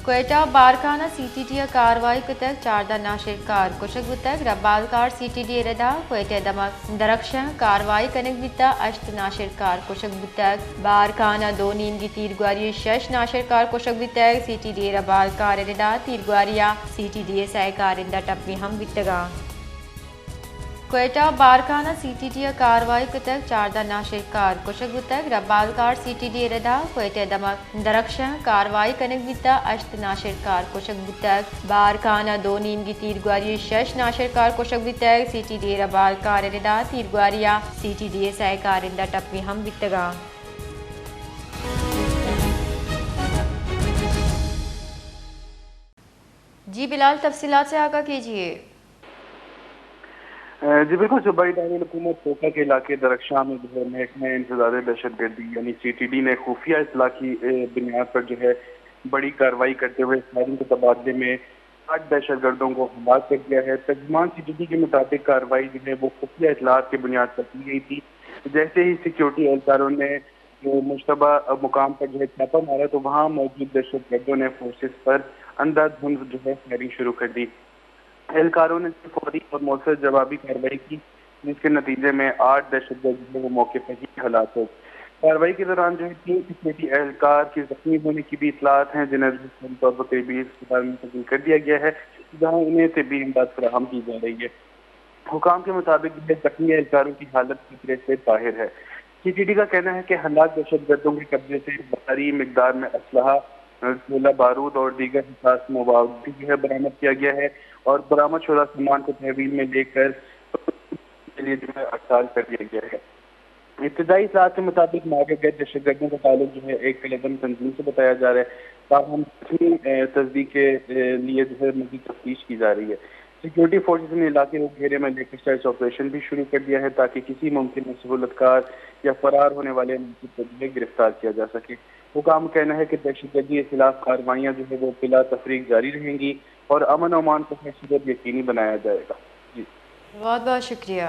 Quetta बारखाना CTD कार्रवाई के तहत 14 नाशिरकार कुशक बुतक रब्बालकार CTD रदा क्वेटा दमक दरक्ष कार्रवाई कनकविता अष्ट नाशिरकार कुशक बुतक बारखाना 2 नीम की तीरगुआरी 6 नाशिरकार कुशक बुतक CTD रब्बालकार रदा तीरगुआरिया CTD सहकार इंदा टप्पी हम बितगा क्वेटा बारखाना CTD कार्रवाई के तहत 14 नाशिरकार कुशक बुतक रब्बालकार CTD रदा क्वेटा दमक दरक्ष कार्रवाई कनकविता अष्ट नाशिरकार कुशक बुतक बारखाना 2 नीम की तीरगुआरी 6 नाशिरकार कुशक बुतक CTD रब्बालकार रदा तीरगुआरिया CTD सहकार इंदा टप्पी हम बितगा जी बिलाल तफसीलात से आगाह कीजिए। जी बिल्कुल, सूबाई दारुल-हुकूमत कोटा के इलाके दरख्शां में जो है महकमा इंसदाद दहशतगर्दी यानी CTD ने खुफिया इत्तला की बुनियाद पर जो है बड़ी कार्रवाई करते हुए फायरिंग के तबादले में 8 दहशतगर्दों को हलाक कर दिया है। तर्जुमान CTD के मुताबिक कार्रवाई जो है वो खुफिया इत्तलात की बुनियाद पर की गई थी। जैसे ही सिक्योरिटी एहलकारों ने जो मुश्तबा मुकाम पर जो है छापा मारा तो वहाँ मौजूद दहशतगर्दों ने फोर्सेस पर अंधाधुंध जो है फायरिंग शुरू कर दी। एहलकारों ने फौरी और मौसर जवाबी कार्रवाई की, जिसके नतीजे में 8 दहशतगर्द वो मौके पर ही हलाक हो। कार्रवाई के दौरान जो है 3 सिक्योरिटी एहलकार के जख्मी होने की भी इतलात हैं, जिन्हें तौर पर करीबी अस्पताल में मुंतकिल कर दिया गया है, जहाँ उन्हें तिब्बी इमदाद फराहम की जा रही है। हुकाम के मुताबिक जख्मी एहलकारों की हालत खतरे से बाहर है। CTD का कहना है कि हलाक दहशतगर्दों के कब्जे से भारी मिकदार में असलहा, गोला बारूद और दीगर हिसास मवाद भी जो है बरामद किया गया है और बरामद शुदा सामान को तहवील में लेकर के लिए जो है हड़ताल कर दिया गया है। इब्तदाई इत्तलात के मुताबिक मारे गए दहशतगर्दों का ताल्लुक जो है एक कलदम तंजीम से बताया जा रहा है। ताहम तस्दीक के लिए जो है मज़ीद तफ्तीश की जा रही है। सिक्योरिटी फोर्सेज ने इलाके को घेरे में लेकर सर्च ऑपरेशन भी शुरू कर दिया है ताकि किसी मुमकिन सहूलतकार या फरार होने वाले को गिरफ्तार किया जा सके। हुकाम का कहना है कि दहशतगर्दी के खिलाफ कार्रवाइयाँ जो है वो बिला तफरीक जारी रहेंगी और अमन अमान को हर सूरत यकीनी बनाया जाएगा। जी बहुत बहुत शुक्रिया।